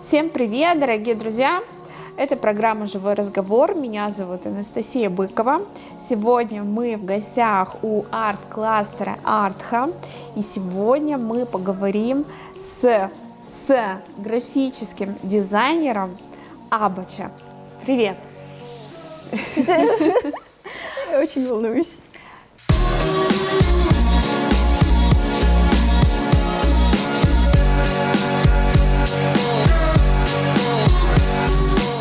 Всем привет, дорогие друзья! Это программа «Живой разговор». Меня зовут Анастасия Быкова. Сегодня мы в гостях у арт-кластера Артха. И сегодня мы поговорим с графическим дизайнером Абача. Привет! Я очень волнуюсь.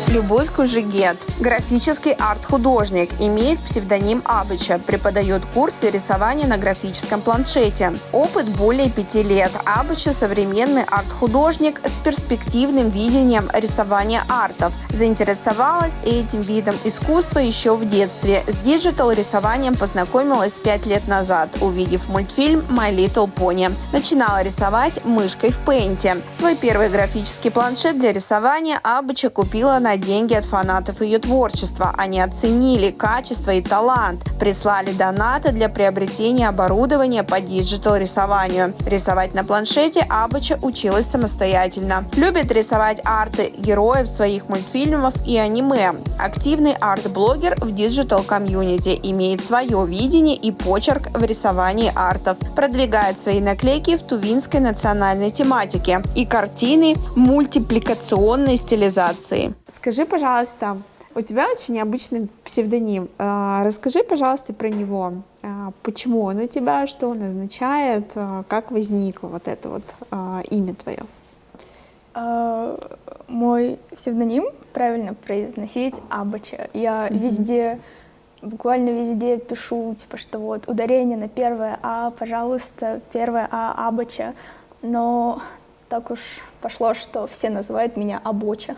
Любовь Кужегет, графический арт-художник, имеет псевдоним Абыча, преподает курсы рисования на графическом планшете. Опыт более 5 лет. Абыча – современный арт-художник с перспективным видением рисования артов. Заинтересовалась этим видом искусства еще в детстве. С диджитал-рисованием познакомилась 5 лет назад, увидев мультфильм «My Little Pony». Начинала рисовать мышкой в Пейнте. Свой первый графический планшет для рисования Абыча купила на деньги от фанатов ее творчества. Они оценили качество и талант, прислали донаты для приобретения оборудования по диджитал-рисованию. Рисовать на планшете Абыча училась самостоятельно. Любит рисовать арты героев своих мультфильмов и аниме. Активный арт-блогер в диджитал-комьюнити, имеет свое видение и почерк в рисовании артов. Продвигает свои наклейки в тувинской национальной тематике и картины мультипликационной стилизации. Скажи, пожалуйста, у тебя очень необычный псевдоним. Расскажи, пожалуйста, про него. Почему он у тебя, что он означает, как возникло вот это вот имя твое? Мой псевдоним правильно произносить Абача. Я везде, буквально везде пишу, типа, что вот ударение на первое А, пожалуйста, первое А Абача. Но так уж пошло, что все называют меня Абоча.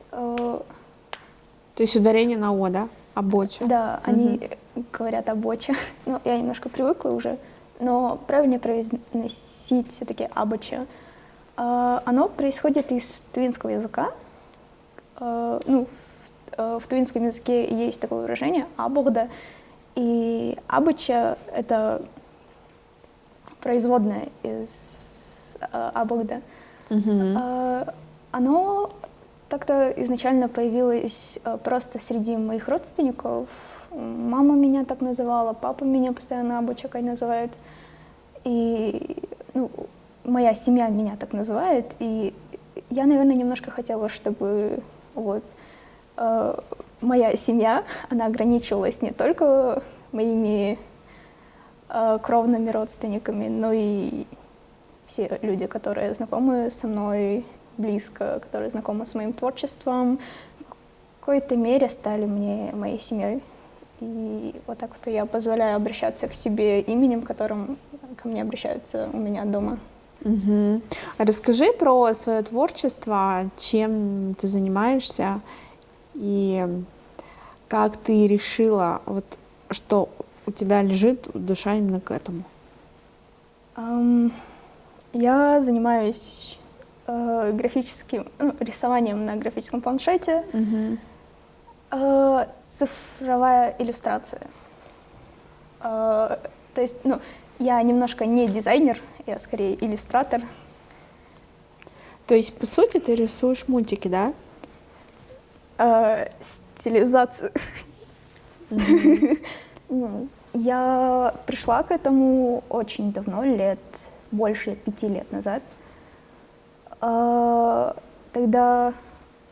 То есть ударение на О, да? Абоча. Да, они говорят Абоча. Ну, я немножко привыкла уже, но правильнее произносить все-таки Абача. Оно происходит из тувинского языка. В тувинском языке есть такое выражение «абогда», и «абача» — это производное из «абогда». Оно как-то изначально появилось просто среди моих родственников. Мама меня так называла, папа меня постоянно Абочакой называет. И моя семья меня так называет. И я, наверное, немножко хотела, чтобы моя семья, она ограничивалась не только моими кровными родственниками, но и все люди, которые знакомы со мной близко, которые знакомы с моим творчеством, в какой-то мере стали моей семьей. И вот так вот я позволяю обращаться к себе именем, которым ко мне обращаются у меня дома. Расскажи про свое творчество, чем ты занимаешься и как ты решила, что у тебя лежит душа именно к этому. Я занимаюсь графическим рисованием на графическом планшете, цифровая иллюстрация. То есть, я немножко не дизайнер, я скорее иллюстратор. То есть, по сути, ты рисуешь мультики, да? Стилизацию. Я пришла к этому очень давно, больше 5 лет назад. Тогда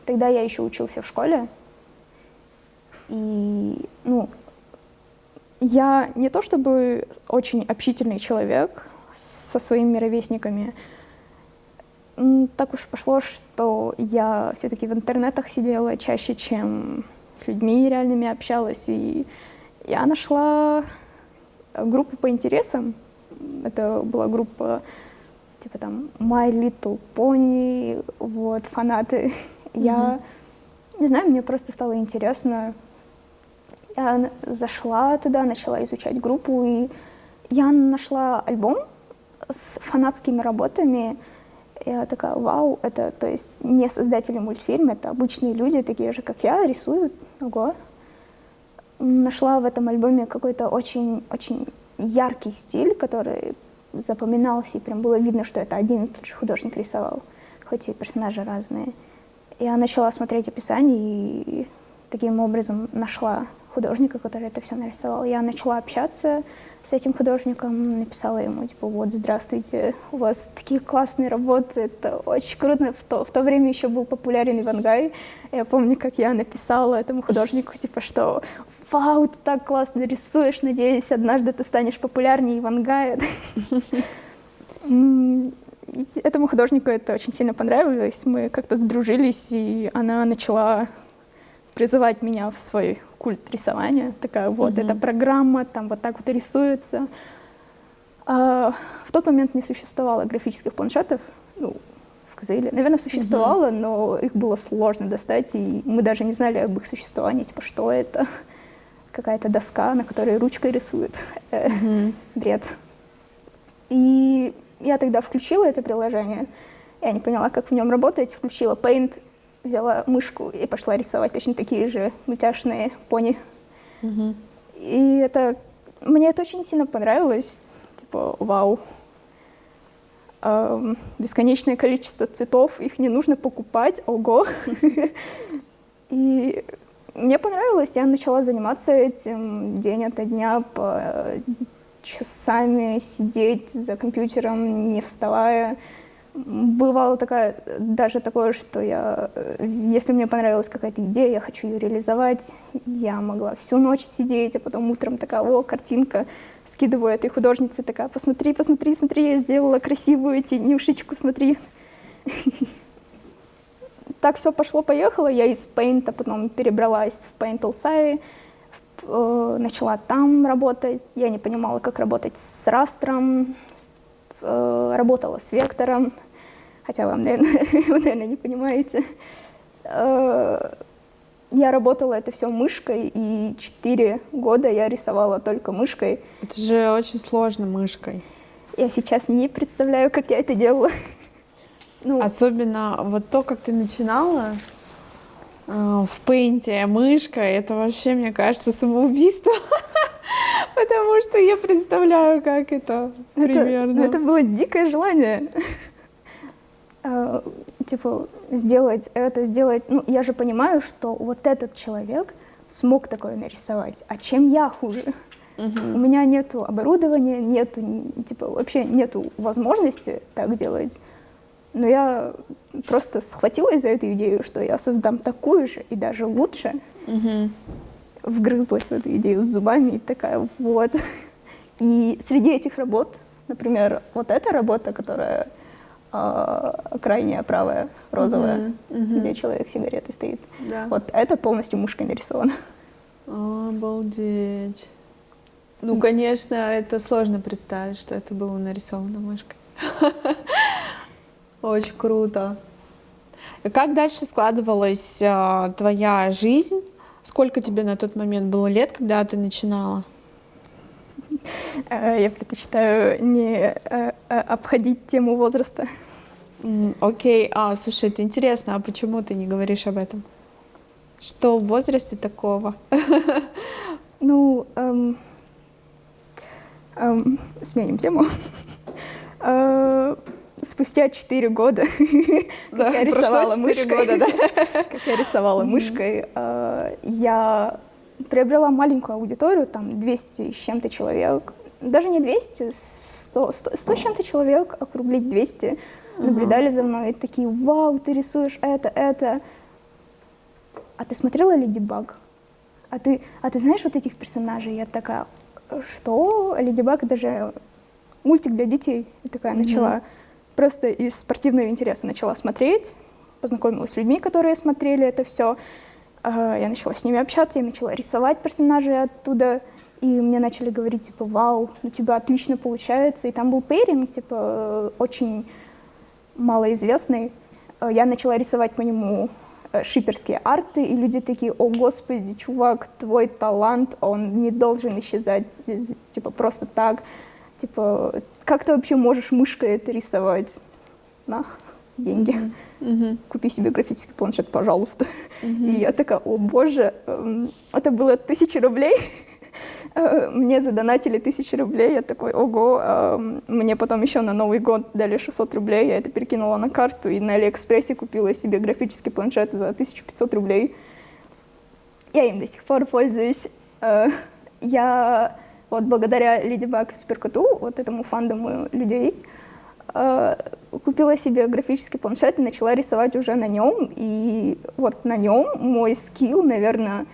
я еще учился в школе, и, я не то чтобы очень общительный человек со своими ровесниками. Так уж пошло, что я все-таки в интернетах сидела чаще, чем с людьми реальными общалась, и я нашла группу по интересам. Это была группа типа там My Little Pony, фанаты. Я не знаю, мне просто стало интересно. Я зашла туда, начала изучать группу, и я нашла альбом с фанатскими работами. Я такая: вау, это, то есть, не создатели мультфильма, это обычные люди, такие же, как я, рисуют. Ого. Нашла в этом альбоме какой-то очень яркий стиль, который запоминался, и прям было видно, что это один и тот же художник рисовал. хоть и персонажи разные. Я начала смотреть описание и таким образом нашла художника, который это все нарисовал. Я начала общаться с этим художником, написала ему, типа, вот, здравствуйте, у вас такие классные работы, это очень круто. В то время еще был популярен Ивангай. Я помню, как я написала этому художнику, типа, что вау, ты так классно рисуешь, надеюсь, однажды ты станешь популярнее Ивангая. Этому художнику это очень сильно понравилось, мы как-то сдружились, и она начала призывать меня в свой культ рисования. Такая, вот, эта программа, там вот так вот рисуется. В тот момент не существовало графических планшетов, ну, в Казаиле. Наверное, существовало, но их было сложно достать, и мы даже не знали об их существовании, типа, что это? Какая-то доска, на которой ручкой рисуют. Бред. И я тогда включила это приложение, я не поняла, как в нем работать, включила Paint, взяла мышку и пошла рисовать точно такие же мультяшные пони. И мне это очень сильно понравилось, типа, вау. Бесконечное количество цветов, их не нужно покупать, ого. И мне понравилось, я начала заниматься этим день ото дня, по часами сидеть за компьютером, не вставая. Бывало даже такое, что если мне понравилась какая-то идея, я хочу ее реализовать, я могла всю ночь сидеть, а потом утром такая, о, картинка, скидываю этой художнице, такая, посмотри, посмотри, смотри, я сделала красивую тенюшечку, смотри. Так все пошло-поехало, я из Paint потом перебралась в Paint All начала там работать, я не понимала, как работать с растром, работала с вектором, хотя вы, наверное, не понимаете. Я работала это все мышкой, и 4 года я рисовала только мышкой. Это же очень сложно мышкой. Я сейчас не представляю, как я это делала. Особенно вот то, как ты начинала в пейнте мышкой, это вообще, мне кажется, самоубийство. Потому что я представляю, как это примерно. Это было дикое желание. Типа, сделать это, сделать... Ну, я же понимаю, что вот этот человек смог такое нарисовать, а чем я хуже? У меня нету оборудования, вообще нету возможности так делать. Но я просто схватилась за эту идею, что я создам такую же и даже лучше. Вгрызлась в эту идею с зубами и такая, вот. И среди этих работ, например, вот эта работа, которая крайняя правая, розовая, где человек с сигаретой стоит, вот это полностью мышкой нарисовано. Обалдеть. Ну, конечно, это сложно представить, что это было нарисовано мышкой. Очень круто. И как дальше складывалась твоя жизнь? Сколько тебе на тот момент было лет, когда ты начинала? Я предпочитаю не обходить тему возраста. Окей. Слушай, это интересно, а почему ты не говоришь об этом? Что в возрасте такого? Ну, сменим тему. Спустя 4 года, как я рисовала мышкой, как я рисовала мышкой, я приобрела маленькую аудиторию, там 200 с чем-то человек, даже не 200, 100 с чем-то человек, округлить 200, наблюдали за мной и такие, вау, ты рисуешь это. А ты смотрела Леди Баг? А ты знаешь вот этих персонажей? Я такая, что? Леди Баг, это же мультик для детей. Я такая начала просто из спортивного интереса начала смотреть, познакомилась с людьми, которые смотрели это все. Я начала с ними общаться, я начала рисовать персонажей оттуда, и мне начали говорить, типа, вау, у тебя отлично получается. И там был пейринг, типа, очень малоизвестный. Я начала рисовать по нему шиперские арты, и люди такие, о, господи, чувак, твой талант, он не должен исчезать, типа, просто так. Типа, как ты вообще можешь мышкой это рисовать? На, деньги. Купи себе графический планшет, пожалуйста. И я такая, о боже, это было 1000 рублей. Мне задонатили 1000 рублей, я такой, ого, мне потом еще на Новый год дали 600 рублей, я это перекинула на карту и на Алиэкспрессе купила себе графический планшет за 1500 рублей. Я им до сих пор пользуюсь. Я вот благодаря Леди Баг и Суперкоту, вот этому фандому людей, купила себе графический планшет и начала рисовать уже на нем. И вот на нем мой скилл, наверное,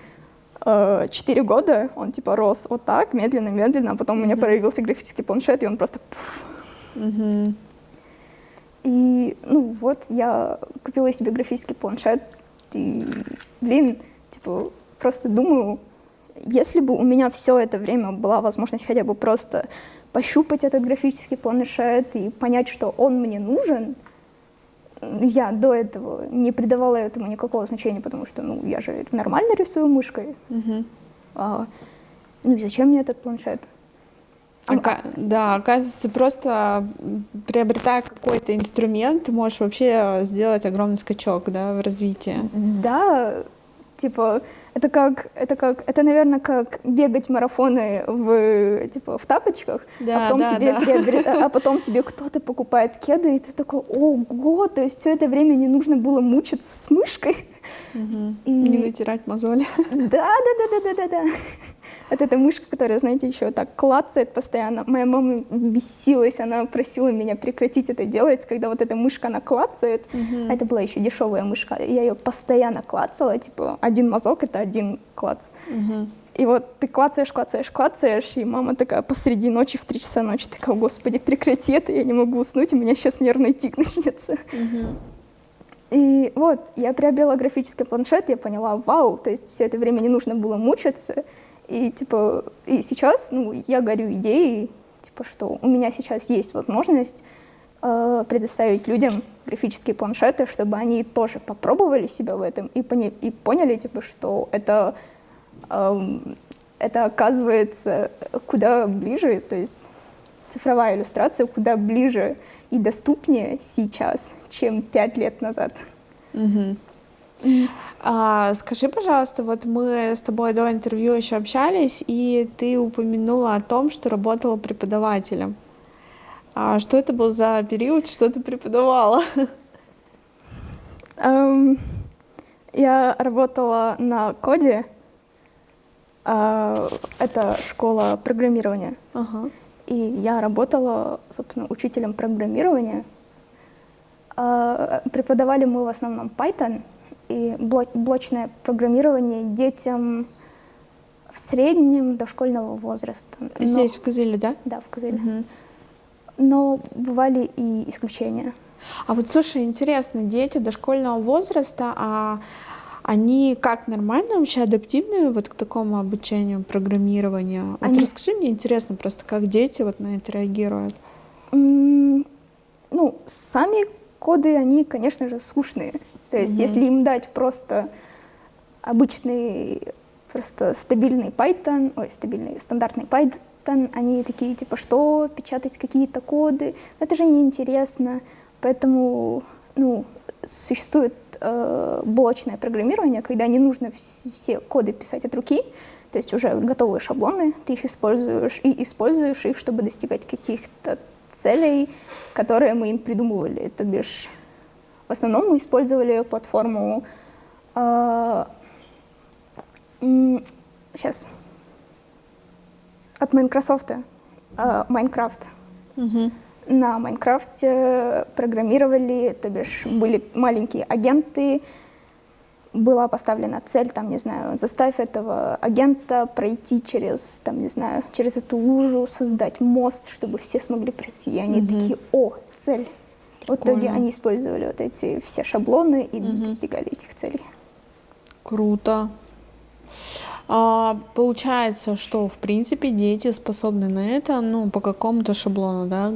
4 года, он типа рос вот так, медленно-медленно, а потом у меня появился графический планшет, и он просто... И, ну вот, я купила себе графический планшет, и, блин, типа, просто думаю, если бы у меня все это время была возможность хотя бы просто пощупать этот графический планшет и понять, что он мне нужен, я до этого не придавала этому никакого значения, потому что, ну, я же нормально рисую мышкой. Ну, и зачем мне этот планшет? Да, оказывается, просто приобретая какой-то инструмент, ты можешь вообще сделать огромный скачок, да, в развитии. Да, типа, это, наверное, как бегать марафоны в тапочках, Да, а потом тебе кто-то покупает кеды, и ты такой, ого, то есть все это время не нужно было мучиться с мышкой. Не натирать мозоли. Да. Вот эта мышка, которая, знаете, еще так клацает постоянно. Моя мама бесилась, она просила меня прекратить это делать, когда вот эта мышка, она клацает. А это была еще дешевая мышка. Я ее постоянно клацала, типа, один мазок — это один клац. И вот ты клацаешь, и мама такая посреди ночи, в 3 часа ночи, такая, господи, прекрати это, я не могу уснуть, у меня сейчас нервный тик начнется. И вот, я приобрела графический планшет, я поняла, вау, то есть все это время не нужно было мучиться. И, типа, и сейчас, ну, я горю идеей, типа, что у меня сейчас есть возможность предоставить людям графические планшеты, чтобы они тоже попробовали себя в этом и поняли, типа, что это оказывается куда ближе, то есть цифровая иллюстрация куда ближе и доступнее сейчас, чем 5 лет назад. Скажи, пожалуйста, вот мы с тобой до интервью еще общались, и ты упомянула о том, что работала преподавателем. Что это был за период, что ты преподавала? Я работала на коде. Это школа программирования. И я работала, собственно, учителем программирования. Преподавали мы в основном Python и блочное программирование детям в среднем дошкольного возраста. Здесь, в Кызыле, да? Да, в Кызыле. Но бывали и исключения. А вот, слушай, интересно, дети дошкольного возраста, они как, нормально вообще адаптивны вот к такому обучению, программированию? Вот расскажи мне, интересно просто, как дети вот на это реагируют. Ну, сами коды, они, конечно же, скучные. То есть, если им дать просто обычный, просто стандартный Python, они такие, типа, что, печатать какие-то коды, это же неинтересно. Поэтому, ну, существует блочное программирование, когда не нужно все коды писать от руки, то есть уже готовые шаблоны, ты их используешь их, чтобы достигать каких-то целей, которые мы им придумывали. То бишь, в основном мы использовали платформу сейчас от Microsoft, Minecraft. На Майнкрафте программировали, то бишь были маленькие агенты, была поставлена цель, там, не знаю, заставь этого агента пройти через, там, не знаю, через эту лужу, создать мост, чтобы все смогли пройти. И они такие, цель. В итоге они использовали вот эти все шаблоны и достигали этих целей. Круто. Получается, что, в принципе, дети способны на это, ну, по какому-то шаблону, да,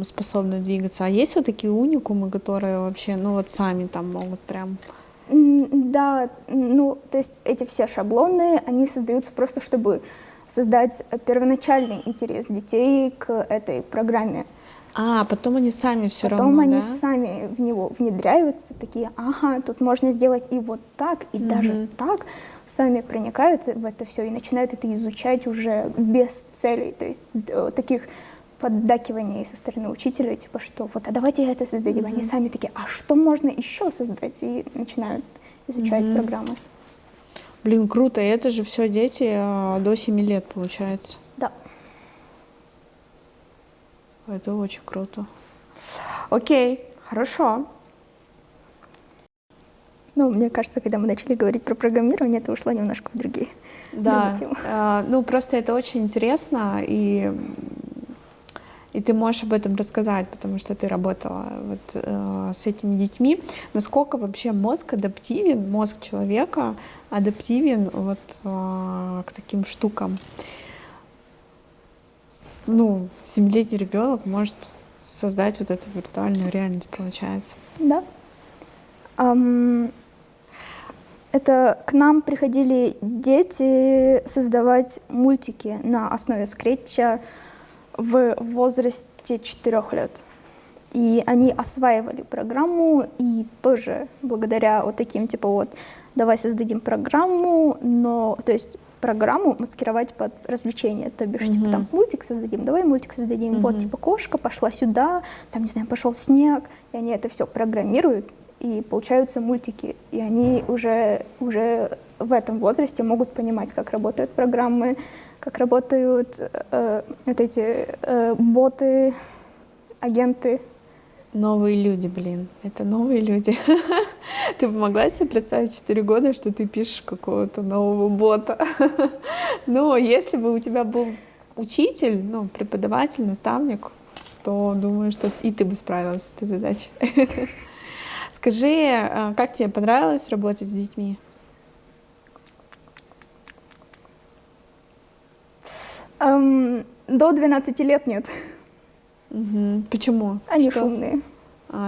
способны двигаться. А есть вот такие уникумы, которые вообще, ну, вот сами там могут прям... Да, ну, то есть эти все шаблоны, они создаются просто, чтобы создать первоначальный интерес детей к этой программе. А, потом они сами все Потом равно, они да? сами в него внедряются, такие, ага, тут можно сделать и вот так, и даже так. Сами проникают в это все и начинают это изучать уже без целей, то есть таких поддакиваний со стороны учителя, типа, что вот, а давайте это создадим. Они сами такие, а что можно еще создать? И начинают изучать программы. Блин, круто. И это же все дети до 7 лет, получается. Да. Это очень круто. Окей, хорошо. Ну, мне кажется, когда мы начали говорить про программирование, это ушло немножко в другие Да, темы. ну просто это очень интересно, и ты можешь об этом рассказать, потому что ты работала вот, с этими детьми. Насколько вообще мозг адаптивен, мозг человека адаптивен вот, к таким штукам? Ну, 7-летний ребенок может создать вот эту виртуальную реальность, получается. Да. Это к нам приходили дети создавать мультики на основе скретча в возрасте 4 лет. И они осваивали программу, и тоже благодаря вот таким, типа, вот, давай создадим программу, но, то есть программу маскировать под развлечение, то бишь, типа, там, мультик создадим, давай мультик создадим, вот, типа, кошка пошла сюда, там, не знаю, пошел снег, и они это все программируют, и получаются мультики, и они уже в этом возрасте могут понимать, как работают программы, как работают вот эти боты, агенты. Новые люди, блин, это новые люди. Ты бы могла себе представить 4 года, что ты пишешь какого-то нового бота? Но если бы у тебя был учитель, ну, преподаватель, наставник, то думаю, что и ты бы справилась с этой задачей. Скажи, как тебе понравилось работать с детьми? До 12 лет нет. Почему? Они Что? шумные.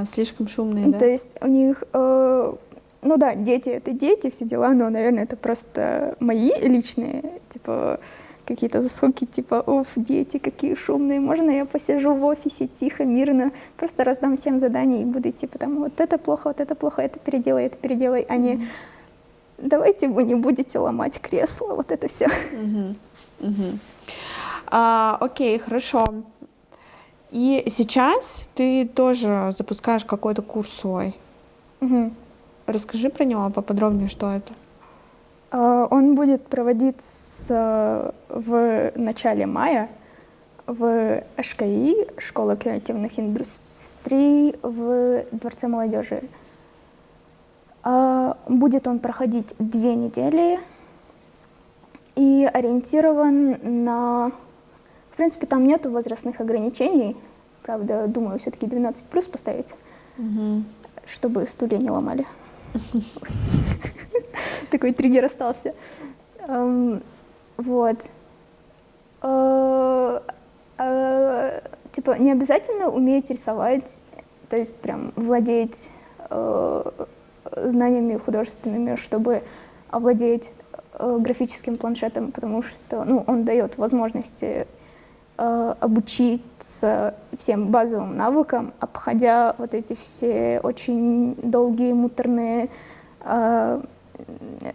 Слишком шумные, да? То есть у них, ну да, дети — это дети, все дела, но, наверное, это просто мои личные, типа, какие-то заслуги, типа, уф, дети какие шумные, можно я посижу в офисе тихо, мирно, просто раздам всем задания и буду, типа, там, вот это плохо, это переделай, а не давайте вы не будете ломать кресло, вот это все. Окей, хорошо. И сейчас ты тоже запускаешь какой-то курс свой. Расскажи про него поподробнее, что это. Он будет проводиться в начале мая в ШКИ, Школа креативных индустрий, в Дворце молодежи. Будет он проходить 2 недели и ориентирован на... В принципе, там нету возрастных ограничений. Правда, думаю, все-таки 12+ поставить, чтобы стулья не ломали. Такой триггер остался. Вот. Типа, не обязательно уметь рисовать, то есть прям владеть знаниями художественными, чтобы овладеть графическим планшетом, потому что, ну, он дает возможности обучиться всем базовым навыкам, обходя вот эти все очень долгие, муторные,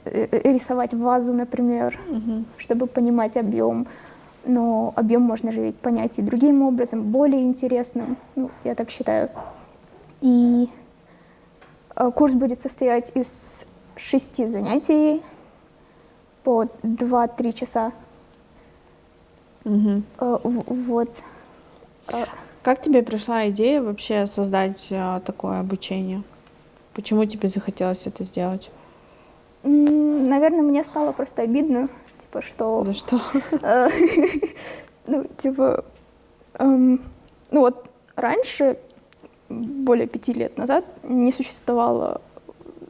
рисовать вазу, например, чтобы понимать объем. Но объем можно же ведь понять и другим образом, более интересным, ну, я так считаю. И курс будет состоять из 6 занятий по 2-3 часа. Вот. Как тебе пришла идея вообще создать такое обучение? Почему тебе захотелось это сделать? Наверное, мне стало просто обидно, типа, что... За что? Ну, типа, ну вот раньше, более 5 лет назад, не существовало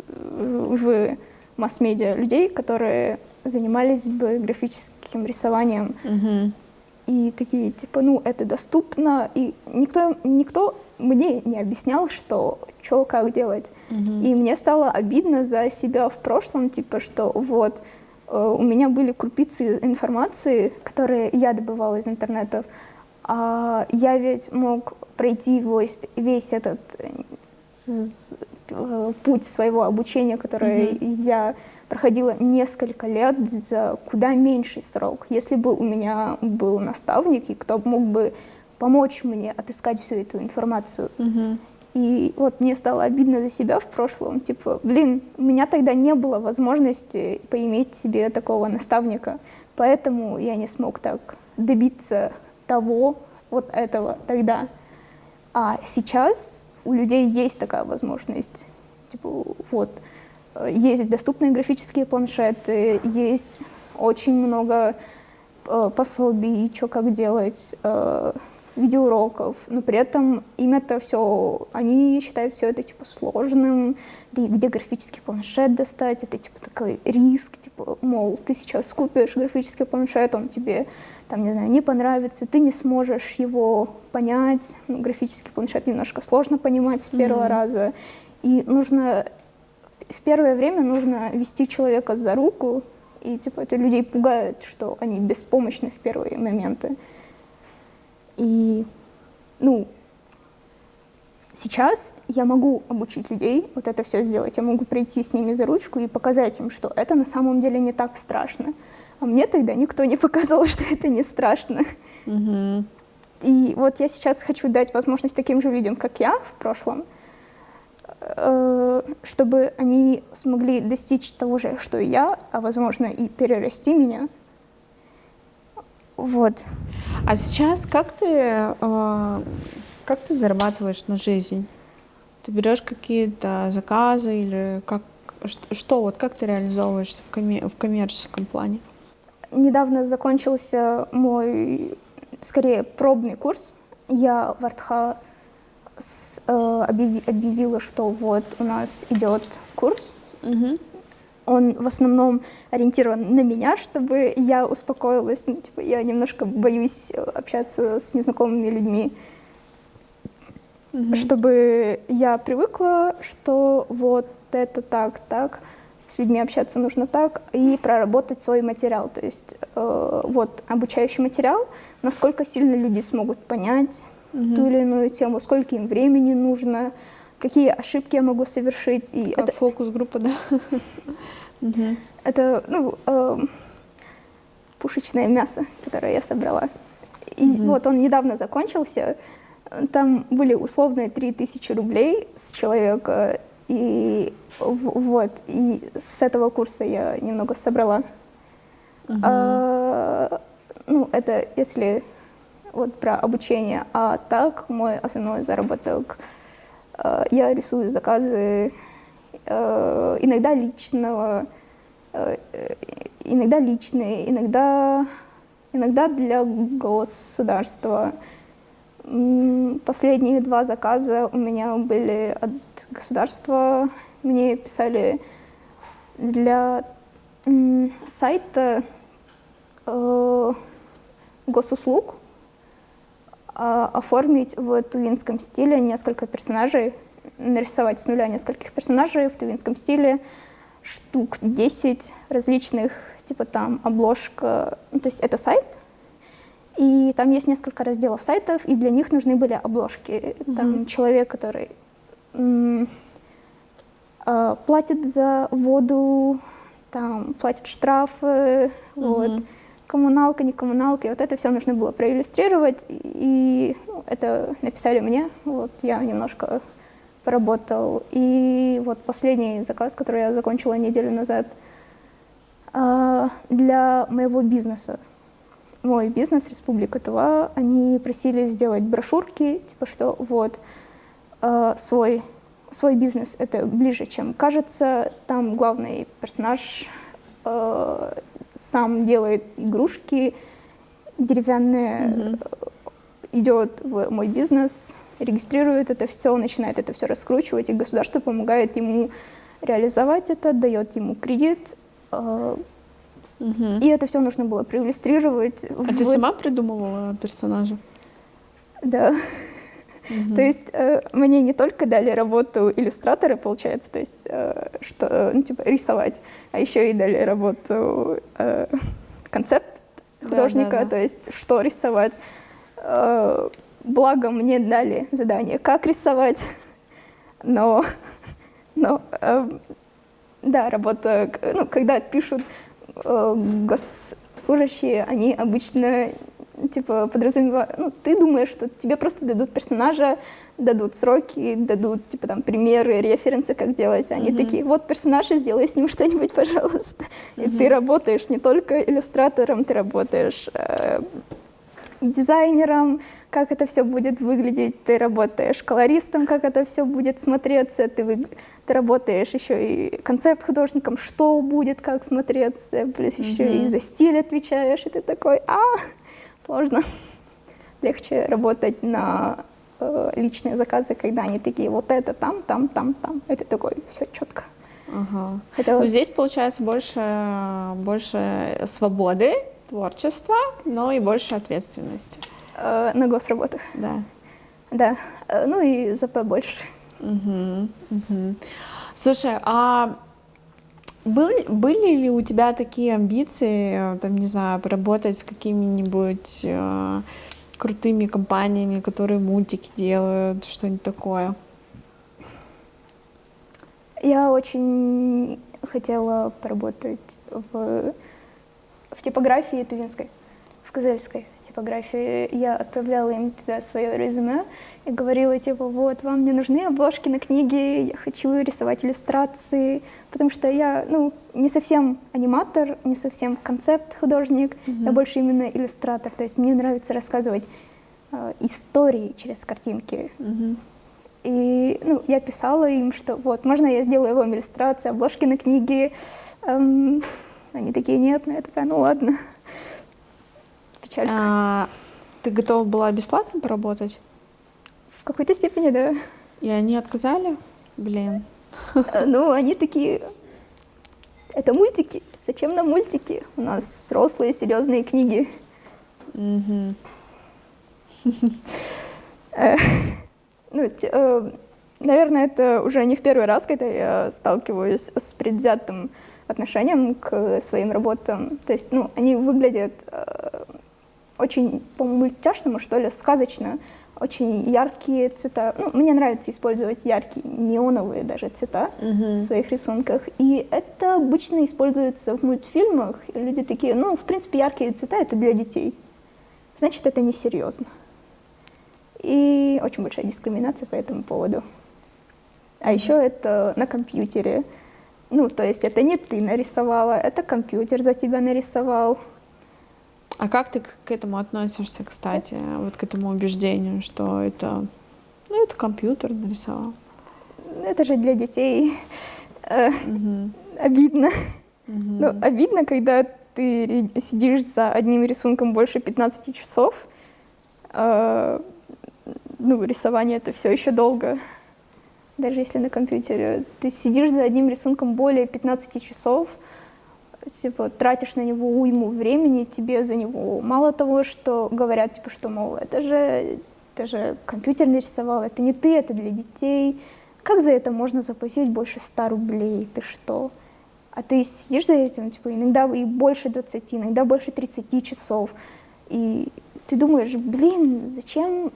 в масс-медиа людей, которые занимались бы графическим рисованием. И такие, типа, ну, это доступно, и никто мне не объяснял, что как делать. И мне стало обидно за себя в прошлом, типа, что вот, у меня были крупицы информации, которые я добывала из интернетов, Я ведь мог пройти весь этот путь своего обучения, который я проходила несколько лет за куда меньший срок. Если бы у меня был наставник, и кто мог бы помочь мне отыскать всю эту информацию. И вот мне стало обидно за себя в прошлом. Типа, блин, у меня тогда не было возможности поиметь себе такого наставника, поэтому я не смог так добиться того, вот этого тогда. А сейчас у людей есть такая возможность. Типа, вот, есть доступные графические планшеты, есть очень много пособий, что как делать, видеоуроков, но при этом им это все, они считают все это типа сложным, да и где графический планшет достать, это типа такой риск, типа, мол, ты сейчас купишь графический планшет, он тебе, там, не знаю, не понравится, ты не сможешь его понять, ну, графический планшет немножко сложно понимать с первого раза, и нужно, в первое время нужно вести человека за руку, и типа это людей пугает, что они беспомощны в первые моменты. И, ну, сейчас я могу обучить людей вот это все сделать. Я могу прийти с ними за ручку и показать им, что это на самом деле не так страшно. А мне тогда никто не показывал, что это не страшно. И вот я сейчас хочу дать возможность таким же людям, как я в прошлом, чтобы они смогли достичь того же, что и я, а, возможно, и перерасти меня. Вот. А сейчас как ты зарабатываешь на жизнь? Ты берешь какие-то заказы или как ты реализовываешься в коммерческом плане? Недавно закончился мой, скорее, пробный курс. Я в Артха объявила, что вот у нас идет курс. Он в основном ориентирован на меня, чтобы я успокоилась. Ну, типа, я немножко боюсь общаться с незнакомыми людьми. Чтобы я привыкла, что вот это так, с людьми общаться нужно так, и проработать свой материал. То есть вот обучающий материал, насколько сильно люди смогут понять ту или иную тему, сколько им времени нужно, какие ошибки я могу совершить. И это фокус-группа, да? Это, ну, пушечное мясо, которое я собрала. И вот он недавно закончился. Там были условные 3000 рублей с человека. И вот, и с этого курса я немного собрала. Ну, это если вот про обучение. А так, мой основной заработок, я рисую заказы, иногда личные, иногда для государства. Последние 2 заказа у меня были от государства. Мне писали для сайта госуслуг оформить в тувинском стиле несколько персонажей, нарисовать с нуля нескольких персонажей в тувинском стиле, штук 10 различных, типа там обложка, ну, то есть это сайт, и там есть несколько разделов сайтов, и для них нужны были обложки. Там человек, который платит за воду, там платит штрафы, вот, коммуналка, не коммуналка, и вот это все нужно было проиллюстрировать, и ну, это написали мне, вот, я немножко поработал. И вот последний заказ, который я закончила неделю назад, для моего бизнеса. Мой бизнес, Республика Тыва, они просили сделать брошюрки, типа что вот свой бизнес — это ближе, чем кажется. Там главный персонаж сам делает игрушки деревянные, идет в мой бизнес, регистрирует это все, начинает это все раскручивать, и государство помогает ему реализовать это, дает ему кредит. И это все нужно было проиллюстрировать. А ты сама придумывала персонажа? Да. То есть мне не только дали работу иллюстратора, получается, то есть что, ну, типа рисовать, а еще и дали работу концепт художника, то есть что рисовать, Благо мне дали задание, как рисовать, но да, работа, ну, когда пишут госслужащие, они обычно типа подразумевают, ну, ты думаешь, что тебе просто дадут персонажа, дадут сроки, дадут типа там примеры, референсы, как делать, они такие, вот персонаж, и сделай с ним что-нибудь, пожалуйста. И ты работаешь не только иллюстратором, ты работаешь дизайнером, как это все будет выглядеть, ты работаешь колористом, как это все будет смотреться, ты работаешь еще и концепт-художником, что будет, как смотреться, плюс еще и за стиль отвечаешь, и ты такой, сложно. Легче работать на личные заказы, когда они такие, вот это там. Это такой, все четко. Ага. Это Но здесь получается больше свободы, творчества, но и больше ответственности. на госработах. Да. Да. Ну и ЗП больше. Слушай, а были ли у тебя такие амбиции, там, не знаю, поработать с какими-нибудь крутыми компаниями, которые мультики делают, что-нибудь такое? Я очень хотела поработать в типографии тувинской, в Козельской типографии. Я отправляла им туда свое резюме и говорила, типа, вот, вам не нужны обложки на книги, я хочу рисовать иллюстрации, потому что я, ну, не совсем аниматор, не совсем концепт-художник, я больше именно иллюстратор, то есть мне нравится рассказывать истории через картинки. И ну, я писала им, что вот, можно я сделаю вам иллюстрации, обложки на книги. Они такие, нет, я такая, ну ладно. Печалька. Ты готова была бесплатно поработать? В какой-то степени, да. И они отказали? Блин. Ну, они такие, это мультики, зачем нам мультики? У нас взрослые, серьезные книги. Ну, наверное, это уже не в первый раз, когда я сталкиваюсь с предвзятым отношением к своим работам. То есть, ну, они выглядят очень по-мультяшному, что ли, сказочно. Очень яркие цвета. Ну, мне нравится использовать яркие, неоновые даже цвета в своих рисунках. И это обычно используется в мультфильмах. И люди такие, ну, в принципе, яркие цвета — это для детей. Значит, это несерьезно. И очень большая дискриминация по этому поводу. А еще это на компьютере. Ну, то есть это не ты нарисовала, это компьютер за тебя нарисовал. А как ты к этому относишься, кстати, вот к этому убеждению, что это, ну, это компьютер нарисовал? Это же для детей. Обидно. Ну, обидно, когда ты сидишь за одним рисунком больше 15 часов. Ну, рисование — это все еще долго. Даже если на компьютере. Ты сидишь за одним рисунком более 15 часов, типа, тратишь на него уйму времени, тебе за него мало того, что говорят, типа, что, мол, это же компьютер нарисовал, это не ты, это для детей. Как за это можно заплатить больше 100 рублей? Ты что? А ты сидишь за этим, типа, иногда и больше 20, иногда больше 30 часов. И ты думаешь, блин, зачем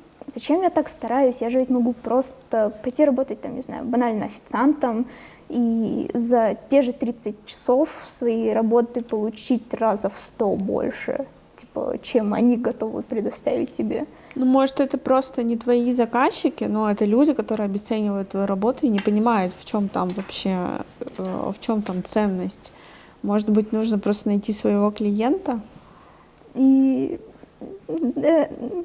я так стараюсь? Я же ведь могу просто пойти работать, там, не знаю, банально официантом, и за те же 30 часов своей работы получить раза в 100 больше, типа, чем они готовы предоставить тебе. Ну, может, это просто не твои заказчики, но это люди, которые обесценивают твою работу и не понимают, в чем там вообще, в чем там ценность. Может быть, нужно просто найти своего клиента? И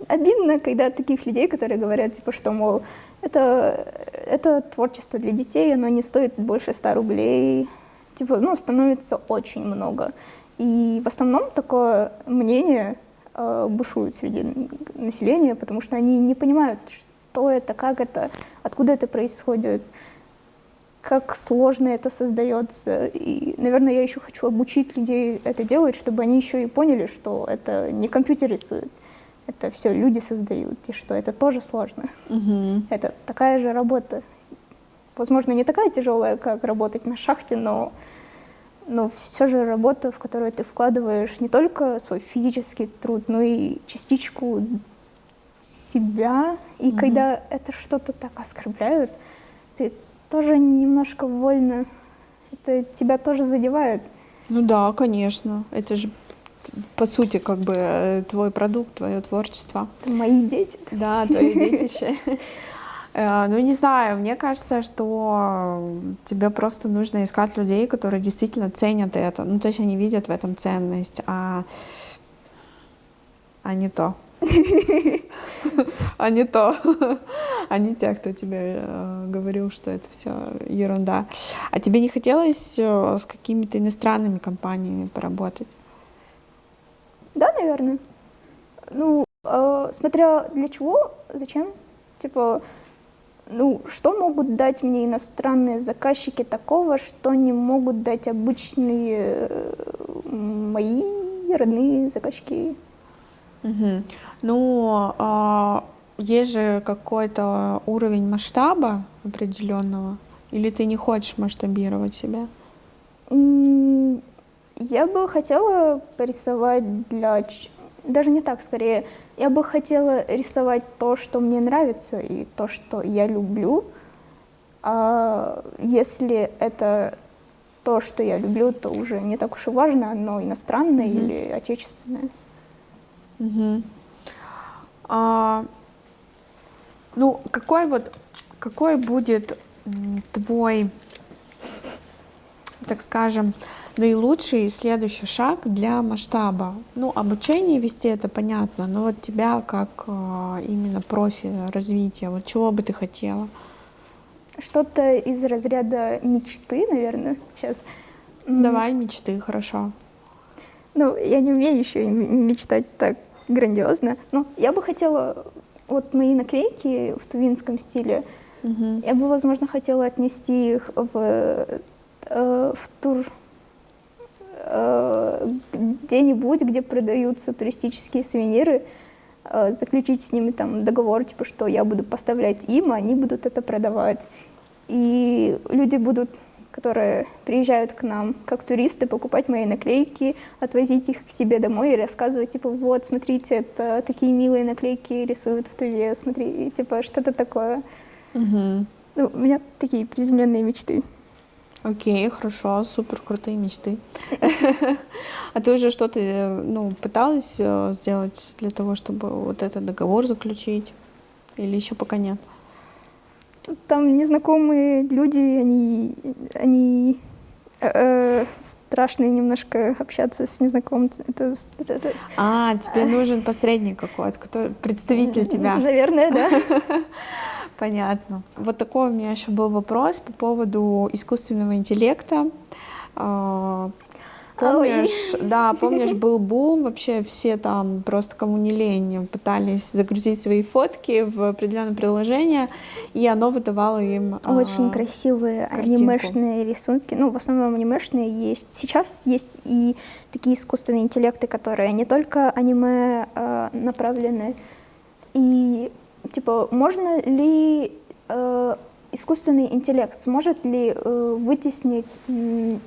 обидно, когда таких людей, которые говорят, типа, что, мол, это творчество для детей, оно не стоит больше 100 рублей. Типа, ну, становится очень много. И в основном такое мнение бушует среди населения, потому что они не понимают, что это, как это, откуда это происходит, как сложно это создается. И, наверное, я еще хочу обучить людей это делать, чтобы они еще и поняли, что это не компьютер рисует, это все люди создают, и что это тоже сложно. Это такая же работа. Возможно, не такая тяжелая, как работать на шахте, но все же работа, в которую ты вкладываешь не только свой физический труд, но и частичку себя, и когда это что-то так оскорбляют, ты тоже немножко вольно, это тебя тоже задевает. Ну да, конечно. Это же, по сути, как бы твой продукт, твое творчество. Мои дети. Да, твои детище. Ну, не знаю, мне кажется, что тебе просто нужно искать людей, которые действительно ценят это. Ну, то есть они видят в этом ценность, а не то. А не то. А не те, кто тебе говорил, что это все ерунда. А тебе не хотелось с какими-то иностранными компаниями поработать? Да, наверное. Ну, смотря для чего, зачем. Типа, ну, что могут дать мне иностранные заказчики такого, что не могут дать обычные мои родные заказчики? Угу. Ну, есть же какой-то уровень масштаба определенного, или ты не хочешь масштабировать себя? Я бы хотела порисовать даже не так, скорее, я бы хотела рисовать то, что мне нравится, и то, что я люблю. А если это то, что я люблю, то уже не так уж и важно, оно иностранное или отечественное. Угу. Ну, какой будет твой, так скажем, наилучший следующий шаг для масштаба? Ну, обучение вести, это понятно, но вот тебя как именно профи развития, вот чего бы ты хотела? Что-то из разряда мечты, наверное, сейчас. Давай мечты, хорошо. Ну, я не умею еще мечтать так грандиозно, но я бы хотела вот мои наклейки в тувинском стиле, я бы, возможно, хотела отнести их в тур где-нибудь, где продаются туристические сувениры, заключить с ними там договор, типа, что я буду поставлять им, а они будут это продавать. И люди будут, которые приезжают к нам как туристы, покупать мои наклейки, отвозить их к себе домой и рассказывать, типа, вот, смотрите, это такие милые наклейки рисуют в Туве, смотри, типа, что-то такое. Ну, у меня такие приземленные мечты. Окей, хорошо, супер крутые мечты. А ты уже что-то, пыталась сделать для того, чтобы вот этот договор заключить? Или еще пока нет? Там незнакомые люди, они страшные немножко общаться с незнакомцами. Тебе нужен посредник какой-то, представитель тебя. Наверное, да. Понятно. Вот такой у меня еще был вопрос по поводу искусственного интеллекта. Помнишь, был бум, вообще все там просто кому не лень пытались загрузить свои фотки в определенное приложение, и оно выдавало им очень красивые картинку. анимешные рисунки. Ну, в основном анимешные есть. Сейчас есть и такие искусственные интеллекты, которые не только аниме направлены. И типа, можно ли искусственный интеллект сможет ли вытеснить ну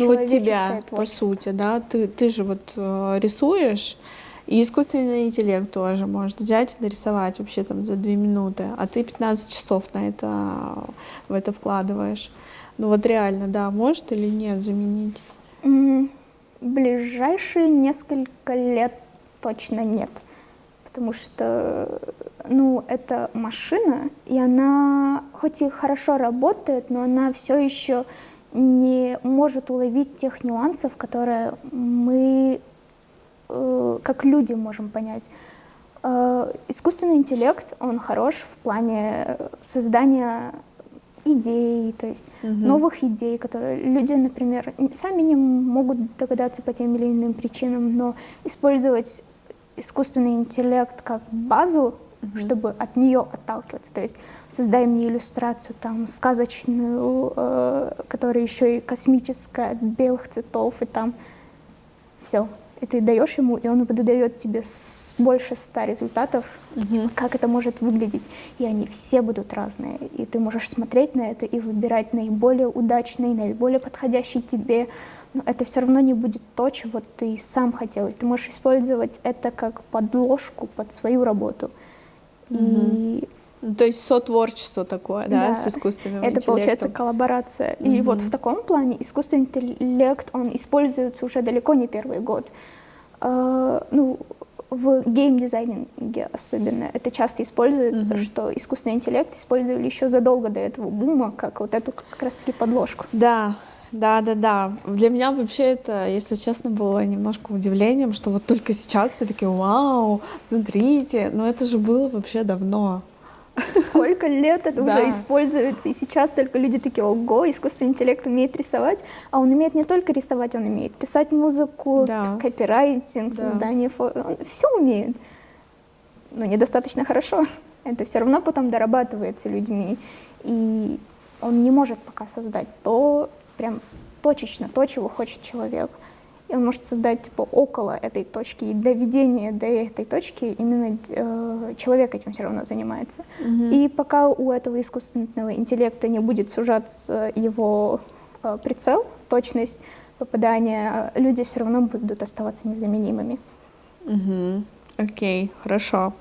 вот тебя, творчество? по сути, да, ты же вот рисуешь, и искусственный интеллект тоже может взять и нарисовать вообще там за 2 минуты, а ты 15 часов в это вкладываешь. Ну вот реально, да, может или нет заменить? В ближайшие несколько лет точно нет. Потому что, это машина, и она хоть и хорошо работает, но она все еще не может уловить тех нюансов, которые мы, как люди, можем понять. Искусственный интеллект, он хорош в плане создания идей, то есть новых идей, которые люди, например, сами не могут догадаться по тем или иным причинам, но использовать искусственный интеллект как базу, чтобы от нее отталкиваться. То есть создай мне иллюстрацию там сказочную, которая еще и космическая, от белых цветов, и там все. И ты даешь ему, и он выдает тебе больше 100 результатов, типа, как это может выглядеть. И они все будут разные. И ты можешь смотреть на это и выбирать наиболее удачный, наиболее подходящий тебе. Но это все равно не будет то, чего ты сам хотел. И ты можешь использовать это как подложку под свою работу. И Ну, то есть сотворчество такое, да, Да, с искусственным это интеллектом. получается коллаборация. И вот в таком плане искусственный интеллект, он используется уже далеко не первый год. Ну, в геймдизайнинге особенно это часто используется, что искусственный интеллект использовали еще задолго до этого бума, как вот эту как раз-таки подложку. Да, да. Для меня вообще это, если честно, было немножко удивлением, что вот только сейчас все таки вау, смотрите, но это же было вообще давно. Сколько лет это Да. уже используется, и сейчас только люди такие, ого, искусственный интеллект умеет рисовать, а он умеет не только рисовать, он умеет писать музыку, Да. копирайтинг, Да. создание, он все умеет, но недостаточно хорошо. Это все равно потом дорабатывается людьми, и он не может пока создать то, прям точечно, то, чего хочет человек. И он может создать типа около этой точки, и доведение до этой точки именно человек этим все равно занимается. И пока у этого искусственного интеллекта не будет сужаться его прицел, точность попадания, люди все равно будут оставаться незаменимыми. Окей, хорошо.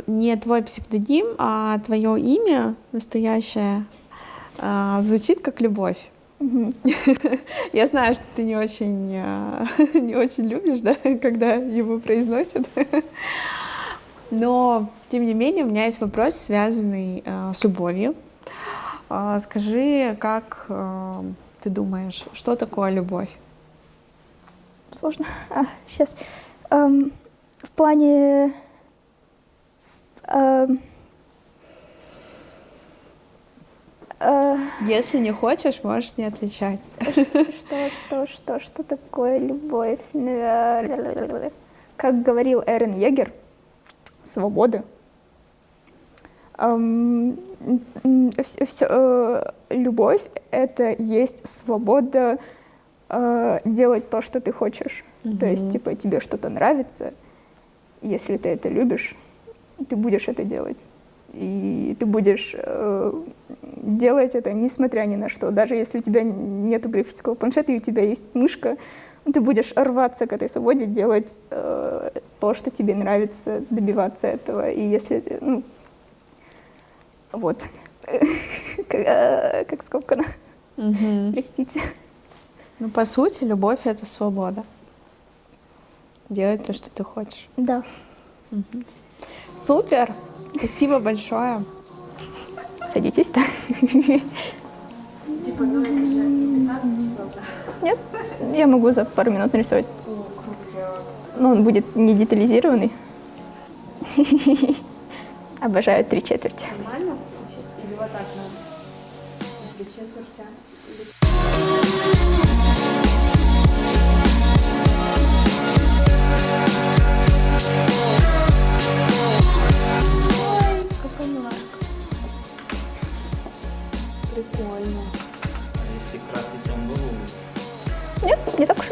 Не твой псевдоним, а твое имя настоящее звучит как Любовь. Я знаю, что ты не очень любишь, да, когда его произносят. Но, тем не менее, у меня есть вопрос, связанный с любовью. Скажи, как ты думаешь, что такое любовь? Сложно. Сейчас. В плане... Если не хочешь, можешь не отвечать. Что такое любовь? Как говорил Эрен Йегер, свобода. Любовь — это есть свобода делать то, что ты хочешь. То есть, типа, тебе что-то нравится, если ты это любишь, ты будешь это делать. И ты будешь делать это несмотря ни на что. Даже если у тебя нет графического планшета и у тебя есть мышка, ты будешь рваться к этой свободе, делать то, что тебе нравится, добиваться этого. И если... Ну, вот. Как скобка. Простите. Ну, по сути, любовь — это свобода. Делать то, что ты хочешь. Да. Супер! Спасибо большое. Садитесь, да? Типа, ну, это же 15 часов. Нет, я могу за пару минут нарисовать. Но он будет не детализированный. Обожаю 3/4. Нормально? Или вот так надо? 3/4. Какой милашка. Прикольно. А если красить рандомом? Нет, не так уж.